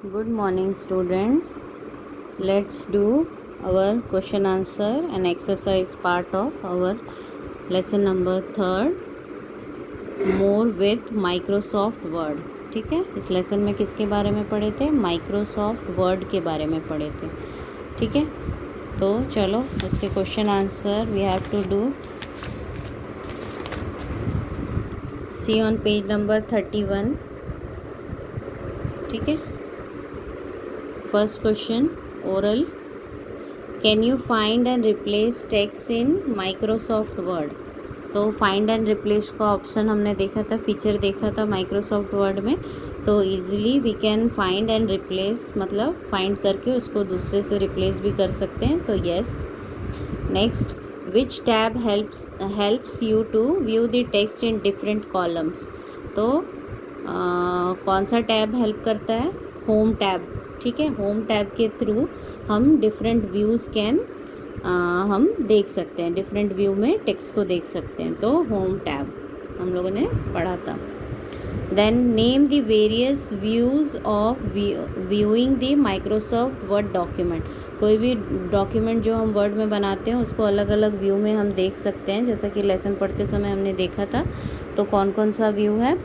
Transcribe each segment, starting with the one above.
Good morning, students. Let's do our question answer and exercise part of our lesson number 3rd, more with Microsoft Word. ठीक है, इस lesson में किसके बारे में पढ़े थे? माइक्रोसॉफ्ट वर्ड के बारे में पढ़े थे. ठीक है, तो चलो इसके question answer we have to do. See on page number 31. ठीक है, first question oral. Can you find and replace text in Microsoft Word? तो फाइंड एंड रिप्लेस का ऑप्शन हमने देखा था, फीचर देखा था माइक्रोसॉफ्ट वर्ड में. तो easily we can find and replace, मतलब फाइंड करके उसको दूसरे से रिप्लेस भी कर सकते हैं. तो yes. Next, which tab helps you to view the text in different columns? तो कौन सा टैब हेल्प करता है? Home tab. ठीक है, होम टैब के थ्रू हम डिफरेंट व्यूज़ हम देख सकते हैं, डिफरेंट व्यू में टेक्स्ट को देख सकते हैं. तो होम टैब हम लोगों ने पढ़ा था. Then name the various views of viewing the Microsoft Word document. कोई भी डॉक्यूमेंट जो हम वर्ड में बनाते हैं उसको अलग अलग व्यू में हम देख सकते हैं, जैसा कि लेसन पढ़ते समय हमने देखा था. तो कौन कौन सा व्यू है?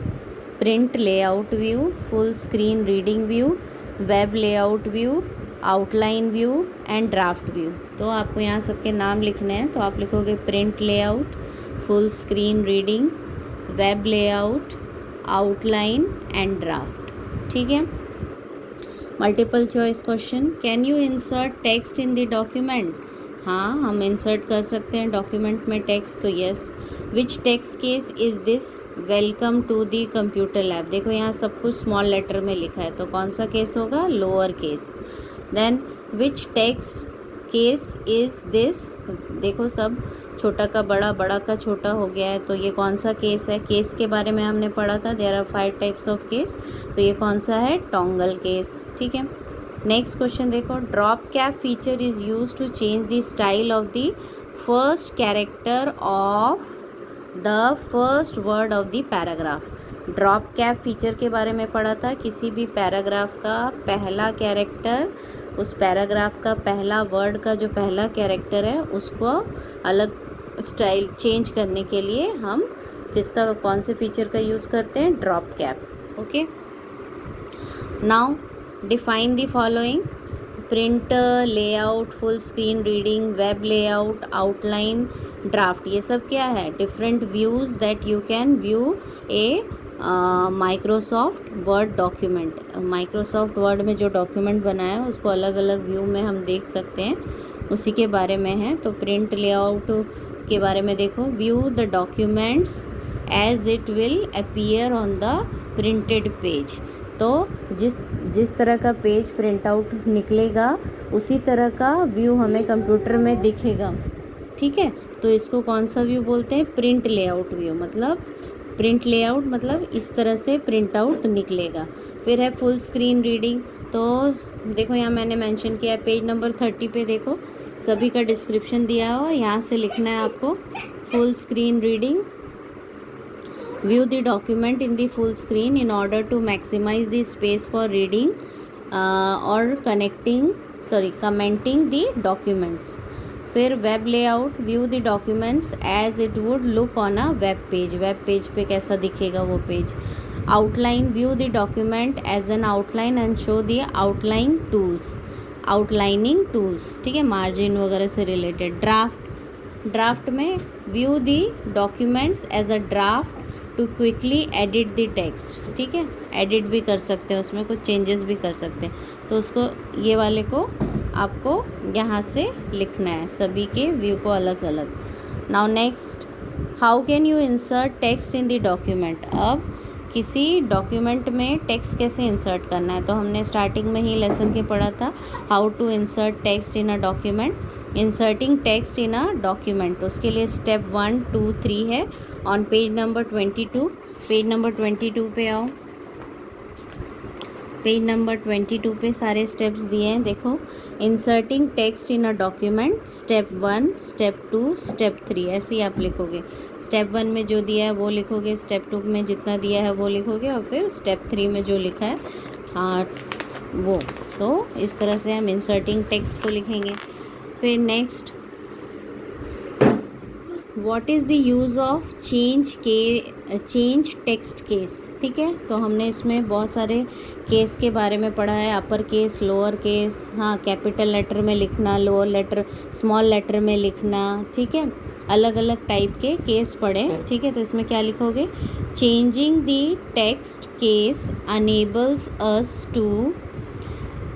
Print layout view, full screen reading view, web layout view, outline view and draft view. तो आपको यहाँ सबके नाम लिखने हैं. तो आप लिखोगे print layout, full screen reading, web layout, outline and draft. ठीक है. Multiple choice question. Can you insert text in the document? हाँ, हम इंसर्ट कर सकते हैं डॉक्यूमेंट में टेक्स्ट. तो yes. Which text case is this? Welcome to the computer lab. देखो यहाँ सब कुछ स्मॉल लेटर में लिखा है, तो कौन सा केस होगा? Lower case. Then which text case is this? देखो सब छोटा का बड़ा, बड़ा का छोटा हो गया है, तो ये कौन सा केस है? केस के बारे में हमने पढ़ा था, there are 5 types of case. तो ये कौन सा है? Toggle case. ठीक है. नेक्स्ट क्वेश्चन देखो. Drop cap feature is use to change the style of the first character of the first word of the paragraph. Drop cap feature के बारे में पढ़ा था. किसी भी पैराग्राफ का पहला कैरेक्टर, उस पैराग्राफ का पहला वर्ड का जो पहला कैरेक्टर है उसको अलग स्टाइल चेंज करने के लिए हम किसका, कौन से फीचर का यूज़ करते हैं? Drop cap. Okay. Now define the following. Print layout, full screen reading, web layout, outline, draft. ये सब क्या है? Different views that you can view A Microsoft Word document. Microsoft Word में जो डॉक्यूमेंट बनाया है उसको अलग अलग व्यू में हम देख सकते हैं, उसी के बारे में है. तो प्रिंट लेआउट के बारे में देखो. View the documents as it will appear on the printed page. तो जिस तरह का पेज प्रिंट आउट निकलेगा उसी तरह का व्यू हमें कंप्यूटर में दिखेगा. ठीक है. तो इसको कौन सा व्यू बोलते हैं? Print layout view. मतलब प्रिंट लेआउट मतलब इस तरह से प्रिंट आउट निकलेगा. फिर है फुल स्क्रीन रीडिंग. तो देखो यहाँ मैंने मेंशन किया है पेज नंबर 30 पे. देखो सभी का डिस्क्रिप्शन दिया हो, यहाँ से लिखना है आपको. Full screen reading, view the document in the full screen in order to maximise the space for reading और कमेंटिंग द डॉक्यूमेंट्स. फिर web layout, view the documents as it would look on a web page. Web page पे कैसा दिखेगा वो पेज. Outline, view the document as an outline and show the outline tools, outlining tools. ठीक है, margin वगैरह से रिलेटेड. ड्राफ्ट में view the documents as a draft to quickly edit the text. ठीक है, एडिट भी कर सकते हैं, उसमें कुछ चेंजेस भी कर सकते हैं. तो उसको ये वाले को आपको यहाँ से लिखना है, सभी के व्यू को अलग अलग. Now next, how can you insert text in the document. अब किसी डॉक्यूमेंट में टेक्स्ट कैसे इंसर्ट करना है, तो हमने स्टार्टिंग में ही लेसन के पढ़ा था how to insert text in a document. Inserting text in a document, तो उसके लिए स्टेप 1, 2, 3 है on page number 22. Page number 22 पे आओ. पेज नंबर 22 पे सारे स्टेप्स दिए हैं. देखो, inserting text in a document, step 1, step 2, step 3, ऐसे ही आप लिखोगे. स्टेप 1 में जो दिया है वो लिखोगे, स्टेप 2 में जितना दिया है वो लिखोगे, और फिर स्टेप 3 में जो लिखा है वो। तो इस तरह से हम इंसर्टिंग टेक्स्ट को लिखेंगे। फिर next, what is the use of change text case. ठीक है, तो हमने इसमें बहुत सारे केस के बारे में पढ़ा है, अपर केस, लोअर केस, हाँ कैपिटल लेटर में लिखना, लोअर लेटर स्मॉल लेटर में लिखना। ठीक है, अलग अलग टाइप के केस पढ़े। ठीक है, तो इसमें क्या लिखोगे, changing the text case enables us to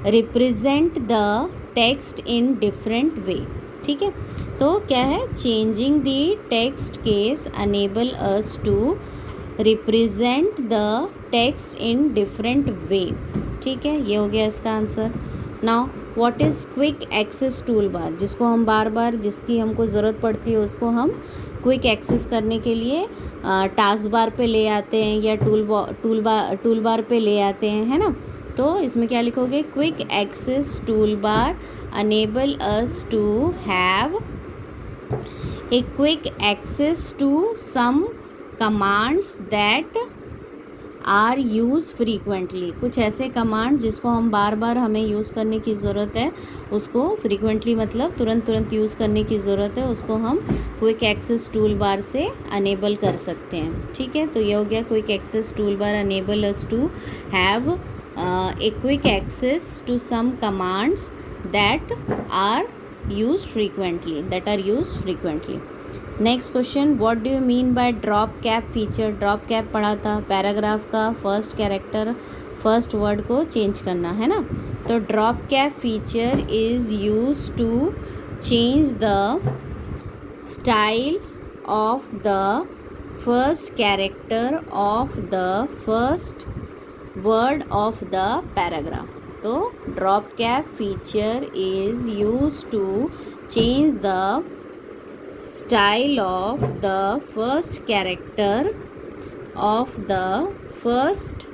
represent the text in different way. ठीक है, तो क्या है, changing the text case enable us to represent the text in different way. ठीक है, ये हो गया इसका answer. Now what is quick access tool bar, जिसको हम बार बार जिसकी हमको ज़रूरत पड़ती है उसको हम क्विक एक्सेस करने के लिए टास्क बार पे ले आते हैं या टूल बार पे ले आते हैं, है ना। तो इसमें क्या लिखोगे, quick access tool bar enable us to have a quick access to some commands that are use frequently. कुछ ऐसे कमांड जिसको हम बार बार हमें यूज़ करने की ज़रूरत है, उसको फ्रीक्वेंटली मतलब तुरंत यूज़ करने की ज़रूरत है, उसको हम क्विक एक्सेस टूल बार से अनेबल कर सकते हैं। ठीक है, तो ये हो गया, quick access tool bar enable us to have a quick access to some commands that are used frequently. Next question, what do you mean by drop cap feature? drop cap पढ़ा था, पैराग्राफ का first character first word को change करना, है ना। तो drop cap feature is use to change the style of the first character of the first word of the paragraph. तो drop cap feature is used to change the style of the first character of the first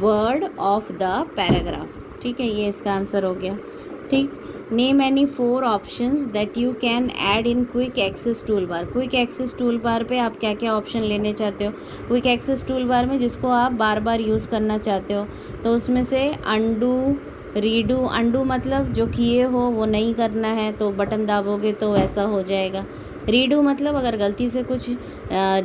word of the paragraph. ठीक है, ये इसका answer हो गया। ठीक, name any 4 options that you can add in quick access tool bar. Quick access tool bar पे आप क्या क्या ऑप्शन लेने चाहते हो क्विक एक्सेस टूल बार में, जिसको आप बार बार यूज़ करना चाहते हो। तो उसमें से अंडू, रीडू, अंडू मतलब जो किए हो वो नहीं करना है तो बटन दाबोगे तो वैसा हो जाएगा। रीडू मतलब अगर गलती से कुछ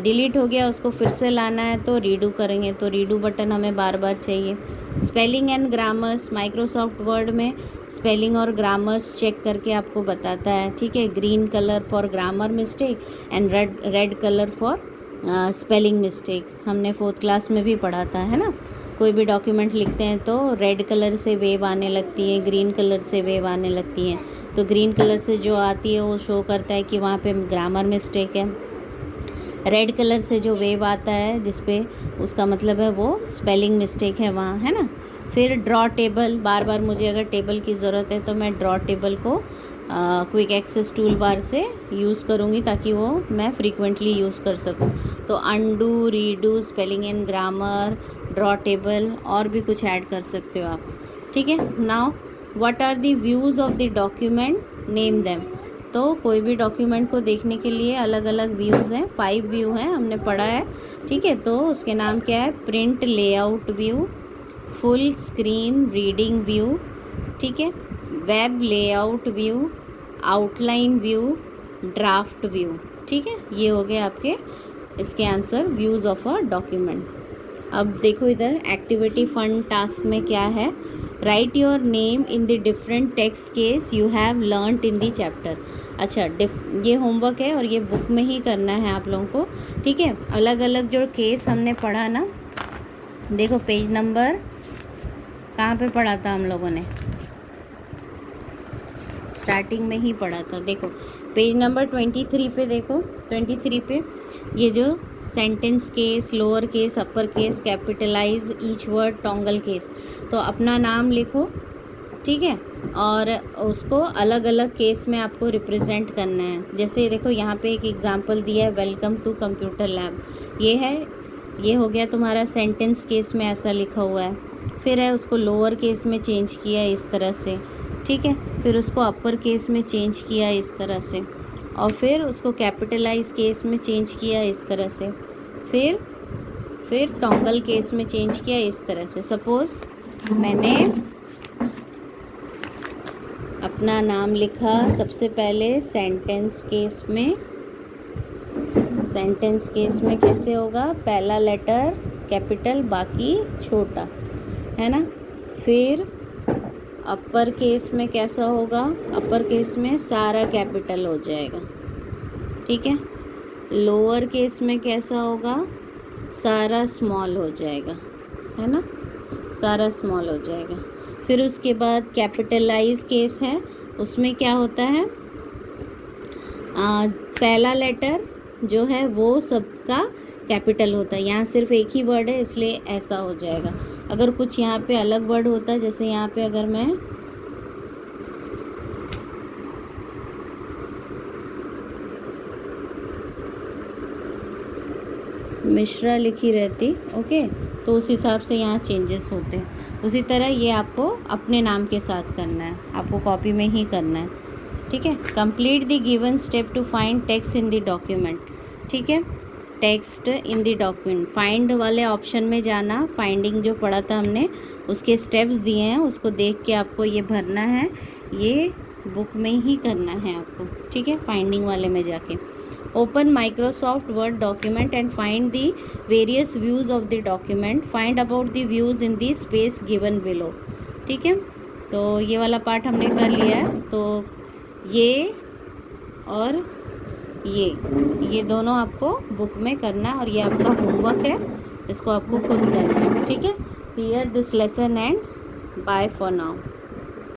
डिलीट हो गया उसको फिर से लाना है तो रीडू करेंगे, तो रीडू बटन हमें बार बार चाहिए। Spelling and grammars, Microsoft Word में स्पेलिंग और ग्रामर्स चेक करके आपको बताता है। ठीक है, green colour for grammar mistake and red colour for spelling mistake, हमने 4th क्लास में भी पढ़ा था, है ना। कोई भी डॉक्यूमेंट लिखते हैं तो रेड कलर से वेव आने लगती है, ग्रीन कलर से वेव आने लगती हैं। तो ग्रीन कलर से जो आती है वो शो करता है कि वहाँ पे ग्रामर मिस्टेक है। रेड कलर से जो वेव आता है जिस पे, उसका मतलब है वो स्पेलिंग मिस्टेक है वहाँ, है ना। फिर ड्रॉ टेबल, बार बार मुझे अगर टेबल की ज़रूरत है तो मैं ड्रॉ टेबल को क्विक एक्सेस टूल बार से यूज़ करूँगी ताकि वो मैं फ्रीक्वेंटली यूज़ कर सकूँ। तो undo, redo, spelling and grammar, draw table और भी कुछ ऐड कर सकते हो आप। ठीक है, now what are the views of the document, name them. तो कोई भी डॉक्यूमेंट को देखने के लिए अलग अलग व्यूज़ हैं, 5 व्यू हैं, हमने पढ़ा है। ठीक है, तो उसके नाम क्या है, print layout view, full screen reading view, ठीक है, web layout view, outline view, draft view. ठीक है, ये हो गए आपके इसके answer, views of a document. अब देखो इधर एक्टिविटी फन टास्क में क्या है, right your name in the different text case you have learned in the chapter. अच्छा, ये होमवर्क है और ये बुक में ही करना है आप लोगों को। ठीक है, अलग अलग जो केस हमने पढ़ा ना, देखो पेज नंबर कहाँ पे पढ़ा था हम लोगों ने, स्टार्टिंग में ही पढ़ा था। देखो पेज नंबर 23 पे, देखो 23 पे ये जो sentence case, lower case, upper case, capitalize each word, toggle case, तो अपना नाम लिखो। ठीक है, और उसको अलग अलग केस में आपको रिप्रेजेंट करना है। जैसे देखो यहाँ पे एक एग्जांपल दिया है, वेलकम टू कंप्यूटर लैब, ये है, ये हो गया तुम्हारा सेंटेंस केस में ऐसा लिखा हुआ है। फिर है उसको लोअर केस में चेंज किया इस तरह से। ठीक है, फिर उसको अपर केस में चेंज किया इस तरह से, और फिर उसको कैपिटलाइज केस में चेंज किया इस तरह से, फिर टॉन्गल केस में चेंज किया इस तरह से। सपोज़ मैंने अपना नाम लिखा सबसे पहले सेंटेंस केस में। सेंटेंस केस में कैसे होगा, पहला लेटर कैपिटल बाकी छोटा, है ना। फिर अपर केस में कैसा होगा, अपर केस में सारा कैपिटल हो जाएगा, ठीक है। लोअर केस में कैसा होगा, सारा स्मॉल हो जाएगा, है ना, सारा स्मॉल हो जाएगा। फिर उसके बाद कैपिटलाइज केस है, उसमें क्या होता है, पहला लेटर जो है वो सबका कैपिटल होता है। यहाँ सिर्फ एक ही वर्ड है इसलिए ऐसा हो जाएगा। अगर कुछ यहाँ पे अलग वर्ड होता है, जैसे यहाँ पे अगर मैं मिश्रा लिखी रहती, ओके, तो उस हिसाब से यहाँ चेंजेस होते हैं। उसी तरह ये आपको अपने नाम के साथ करना है, आपको कॉपी में ही करना है, ठीक है। Complete the given step to find text in the document, ठीक है। Text in the document, find वाले ऑप्शन में जाना, फाइंडिंग जो पढ़ा था हमने उसके स्टेप्स दिए हैं, उसको देख के आपको ये भरना है, ये बुक में ही करना है आपको, ठीक है, फाइंडिंग वाले में जाके। Open Microsoft Word document and find the various views of the document, find about the views in the space given below, ठीक है। तो ये वाला पार्ट हमने कर लिया है। तो ये और ये दोनों आपको बुक में करना है और ये आपका होमवर्क है, इसको आपको खुद करना है, ठीक है। Here this lesson ends, bye for now.